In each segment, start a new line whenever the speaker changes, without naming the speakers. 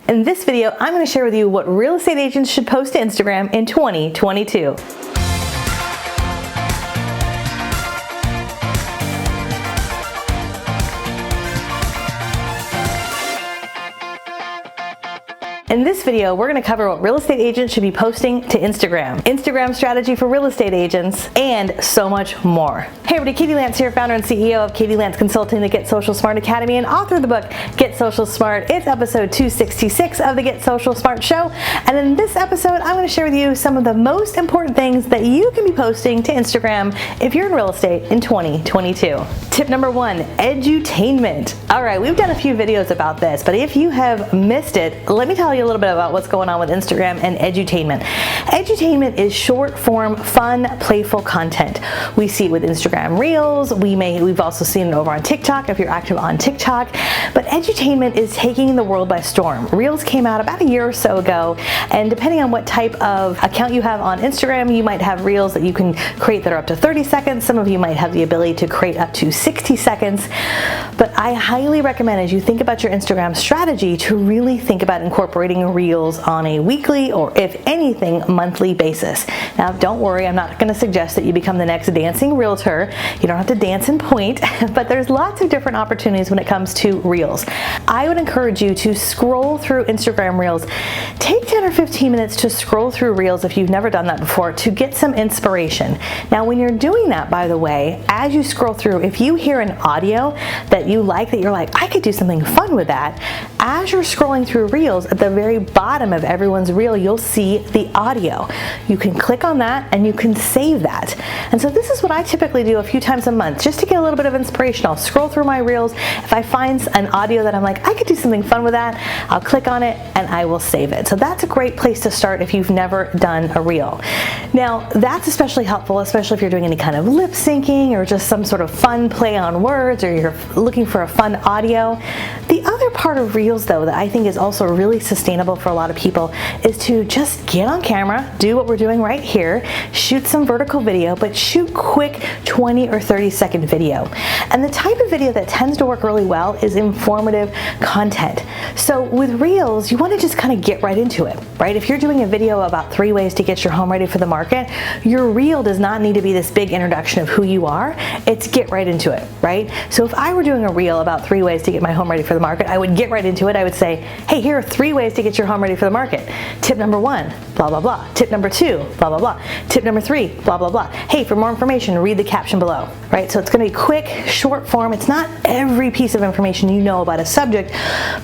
In this video, I'm going to share with you what real estate agents should post to Instagram in 2022. In this video, we're going to cover what real estate agents should be posting to Instagram, Instagram strategy for real estate agents, and so much more. Hey everybody, Katie Lance here, founder and CEO of Katie Lance Consulting, the Get Social Smart Academy, and author of the book, Get Social Smart. It's episode 266 of the Get Social Smart show. And in this episode, I'm going to share with you some of the most important things that you can be posting to Instagram if you're in real estate in 2022. Tip number 1, edutainment. All right, we've done a few videos about this, but if you have missed it, let me tell you a little bit about what's going on with Instagram and edutainment. Edutainment is short form, fun, playful content. We see it with Instagram Reels. We've also seen it over on TikTok if you're active on TikTok. But edutainment is taking the world by storm. Reels came out about a year or so ago, and depending on what type of account you have on Instagram, you might have Reels that you can create that are up to 30 seconds. Some of you might have the ability to create up to 60 seconds. But I highly recommend, as you think about your Instagram strategy, to really think about incorporating Reels on a weekly, or if anything, monthly basis. Now, don't worry, I'm not going to suggest that you become the next dancing realtor. You don't have to dance and point, but there's lots of different opportunities when it comes to Reels. I would encourage you to scroll through Instagram Reels. Take 10 or 15 minutes to scroll through Reels if you've never done that before, to get some inspiration. Now, when you're doing that, by the way, as you scroll through, if you hear an audio that you like, that you're like, I could do something fun with that, as you're scrolling through Reels, at the very bottom of everyone's reel, you'll see the audio. You can click on that and you can save that. And so this is what I typically do a few times a month, just to get a little bit of inspiration. I'll scroll through my Reels. If I find an audio that I'm like, I could do something fun with that, I'll click on it and I will save it. So that's a great place to start if you've never done a Reel. Now, that's especially helpful, especially if you're doing any kind of lip syncing or just some sort of fun play on words, or you're looking for a fun audio. The other part of Reels, though, that I think is also really sustainable for a lot of people is to just get on camera, do what we're doing right here, shoot some vertical video, but shoot quick 20 or 30-second video. And the type of video that tends to work really well is informative content. So with Reels, you want to just kind of get right into it, right? If you're doing a video about 3 ways to get your home ready for the market, your Reel does not need to be this big introduction of who you are. It's get right into it, right? So if I were doing a Reel about 3 ways to get my home ready for the market, I would get right into it. I would say, hey, here are 3 ways to get your home ready for the market. Tip number 1, blah, blah, blah. Tip number 2, blah, blah, blah. Tip number 3, blah, blah, blah. Hey, for more information, read the caption below, right? So it's going to be quick, short form. It's not every piece of information you know about a subject,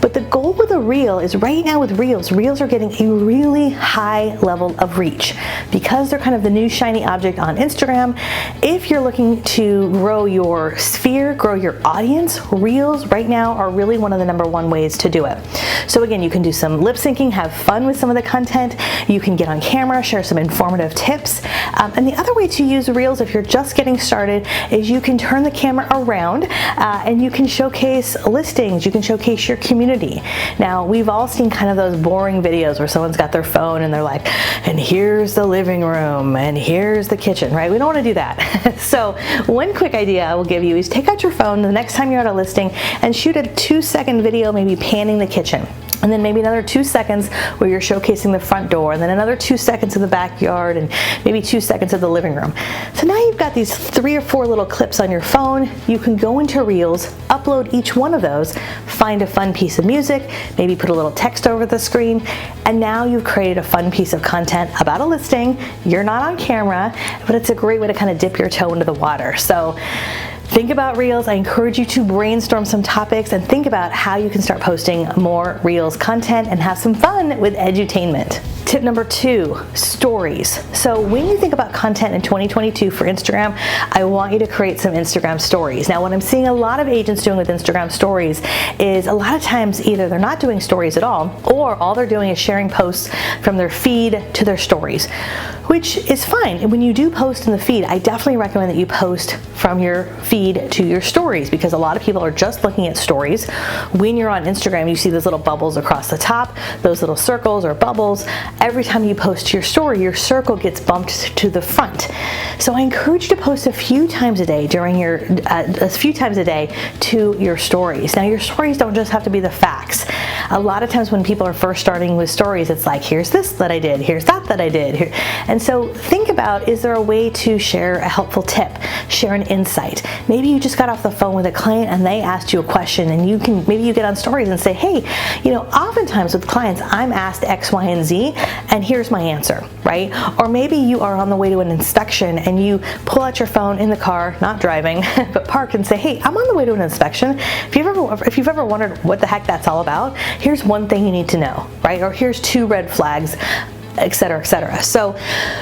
but the goal with a Reel is, right now with Reels are getting a really high level of reach because they're kind of the new shiny object on Instagram. If you're looking to grow your sphere, grow your audience, Reels right now are really one of the #1 ways to do it. So again, you can do some lip syncing, have fun with some of the content. You can get on camera, share some informative tips. And the other way to use Reels if you're just getting started is you can turn the camera around and you can showcase listings. You can showcase your community. Now, we've all seen kind of those boring videos where someone's got their phone and they're like, and here's the living room and here's the kitchen, right? We don't want to do that. So one quick idea I will give you is take out your phone the next time you're at a listing and shoot a 2-second video, maybe panning the kitchen. And then maybe another 2 seconds where you're showcasing the front door, and then another 2 seconds of the backyard, and maybe 2 seconds of the living room. So now you've got these 3 or 4 little clips on your phone. You can go into Reels, upload each one of those, find a fun piece of music, maybe put a little text over the screen, and now you've created a fun piece of content about a listing. You're not on camera, but it's a great way to kind of dip your toe into the water. So think about Reels. I encourage you to brainstorm some topics and think about how you can start posting more Reels content and have some fun with edutainment. Tip number 2, stories. So when you think about content in 2022 for Instagram, I want you to create some Instagram stories. Now, what I'm seeing a lot of agents doing with Instagram stories is a lot of times either they're not doing stories at all, or all they're doing is sharing posts from their feed to their stories, which is fine. And when you do post in the feed, I definitely recommend that you post from your feed to your stories, because a lot of people are just looking at stories. When you're on Instagram, you see those little bubbles across the top, those little circles or bubbles, every time you post to your story, your circle gets bumped to the front. So I encourage you to post a few times a day to your stories. Now, your stories don't just have to be the facts. A lot of times when people are first starting with stories, it's like, here's this that I did, here's that I did. And so think about, is there a way to share a helpful tip, share an insight? Maybe you just got off the phone with a client and they asked you a question, and maybe you get on stories and say, hey, oftentimes with clients, I'm asked X, Y, and Z, and here's my answer, right? Or maybe you are on the way to an inspection and you pull out your phone in the car, not driving, but parked, and say, hey, I'm on the way to an inspection. If you've ever wondered what the heck that's all about, here's one thing you need to know, right? Or here's 2 red flags, etc., etc. So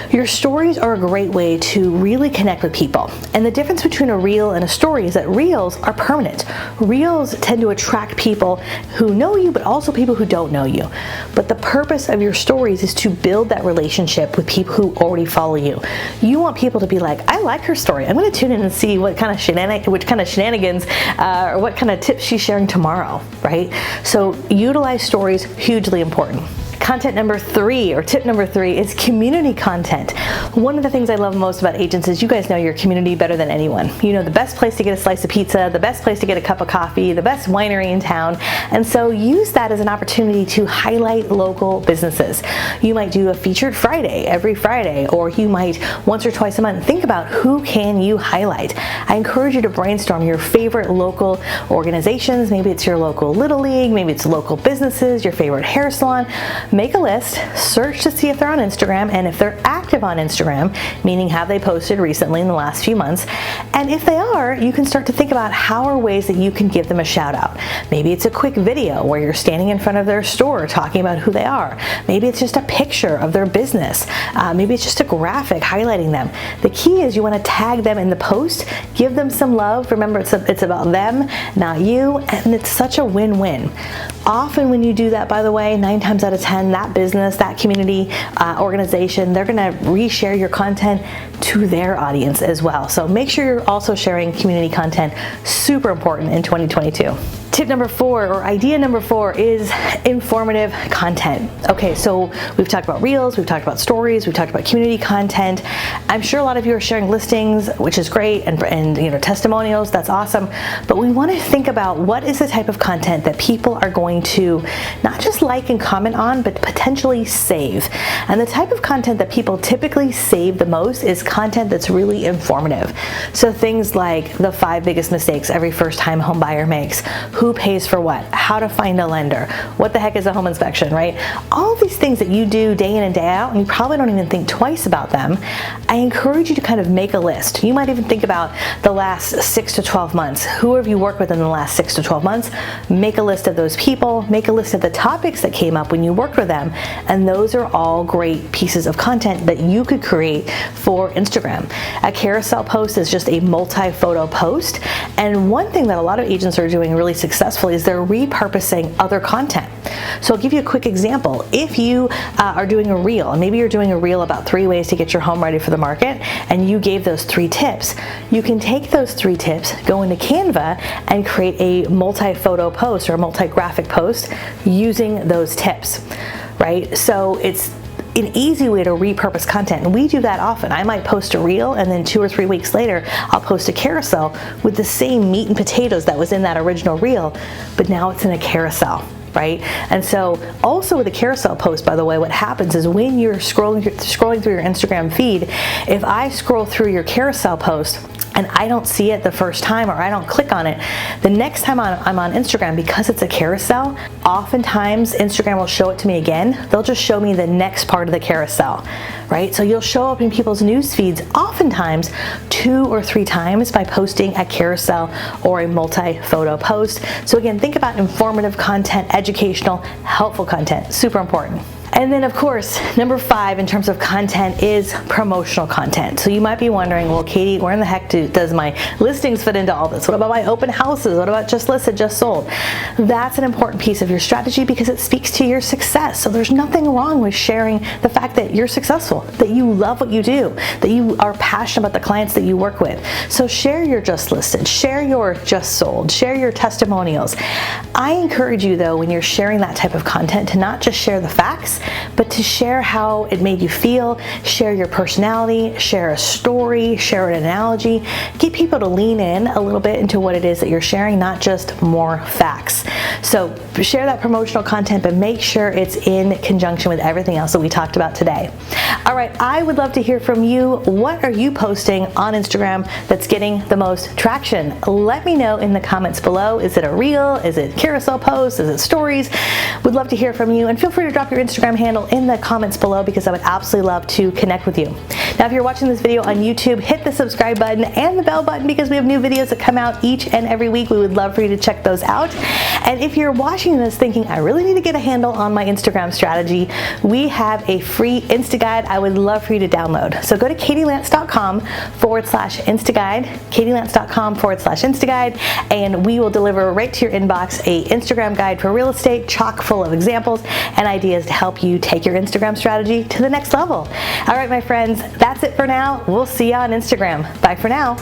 your stories are a great way to really connect with people. And the difference between a reel and a story is that reels are permanent. Reels tend to attract people who know you, but also people who don't know you. But the purpose of your stories is to build that relationship with people who already follow you. You want people to be like, I like her story. I'm going to tune in and see what kind of shenanigans or what kind of tips she's sharing tomorrow, right? So utilize stories, hugely important. Content number 3, or tip number 3, is community content. One of the things I love most about agents is you guys know your community better than anyone. You know the best place to get a slice of pizza, the best place to get a cup of coffee, the best winery in town, and so use that as an opportunity to highlight local businesses. You might do a featured Friday every Friday, or you might once or twice a month think about who can you highlight. I encourage you to brainstorm your favorite local organizations. Maybe it's your local Little League, maybe it's local businesses, your favorite hair salon. Make a list, search to see if they're on Instagram, and if they're active on Instagram, meaning have they posted recently in the last few months, and if they are, you can start to think about how are ways that you can give them a shout out. Maybe it's a quick video where you're standing in front of their store talking about who they are. Maybe it's just a picture of their business. Maybe it's just a graphic highlighting them. The key is you want to tag them in the post, give them some love. Remember, it's about them, not you, and it's such a win-win. Often when you do that, by the way, 9 times out of 10, that business, that community organization, they're going to reshare your content to their audience as well. So make sure you're also sharing community content. Super important in 2022. Tip number 4, or idea number 4, is informative content. Okay, so we've talked about reels, we've talked about stories, we've talked about community content. I'm sure a lot of you are sharing listings, which is great, and testimonials, that's awesome. But we want to think about what is the type of content that people are going to not just like and comment on, but potentially save. And the type of content that people typically save the most is content that's really informative. So things like the 5 biggest mistakes every first-time home buyer makes, who pays for what, how to find a lender, what the heck is a home inspection, right? All of these things that you do day in and day out, and you probably don't even think twice about them. I encourage you to kind of make a list. You might even think about the last 6 to 12 months. Who have you worked with in the last 6 to 12 months? Make a list of those people, make a list of the topics that came up when you worked with them, and those are all great pieces of content that you could create for Instagram. A carousel post is just a multi-photo post, and one thing that a lot of agents are doing really successfully is they're repurposing other content. So I'll give you a quick example. If you are doing a reel, and maybe you're doing a reel about 3 ways to get your home ready for the market, and you gave those 3 tips, you can take those 3 tips, go into Canva, and create a multi-photo post or a multi-graphic post using those tips, right? So it's an easy way to repurpose content, and we do that often. I might post a reel, and then 2 or 3 weeks later I'll post a carousel with the same meat and potatoes that was in that original reel, but now it's in a carousel, right? And so also with a carousel post, by the way, what happens is when you're scrolling through your Instagram feed, if I scroll through your carousel post and I don't see it the first time, or I don't click on it, the next time I'm on Instagram, because it's a carousel, oftentimes Instagram will show it to me again. They'll just show me the next part of the carousel, right? So you'll show up in people's news feeds oftentimes 2 or 3 times by posting a carousel or a multi-photo post. So again, think about informative content, educational, helpful content, super important. And then of course, number 5 in terms of content is promotional content. So you might be wondering, well, Katie, where in the heck does my listings fit into all this? What about my open houses? What about just listed, just sold? That's an important piece of your strategy because it speaks to your success. So there's nothing wrong with sharing the fact that you're successful, that you love what you do, that you are passionate about the clients that you work with. So share your just listed, share your just sold, share your testimonials. I encourage you though, when you're sharing that type of content, to not just share the facts, but to share how it made you feel, share your personality, share a story, share an analogy, get people to lean in a little bit into what it is that you're sharing, not just more facts. So share that promotional content, but make sure it's in conjunction with everything else that we talked about today. All right, I would love to hear from you. What are you posting on Instagram that's getting the most traction? Let me know in the comments below. Is it a reel? Is it carousel posts? Is it stories? Would love to hear from you, and feel free to drop your Instagram handle in the comments below because I would absolutely love to connect with you. Now, if you're watching this video on YouTube, hit the subscribe button and the bell button because we have new videos that come out each and every week. We would love for you to check those out. And if you're watching this thinking, I really need to get a handle on my Instagram strategy, we have a free Instaguide I would love for you to download. So go to katielance.com/Instaguide, katielance.com/Instaguide, and we will deliver right to your inbox a Instagram guide for real estate, chock full of examples and ideas to help you take your Instagram strategy to the next level. All right, my friends, that's it for now. We'll see you on Instagram. Bye for now.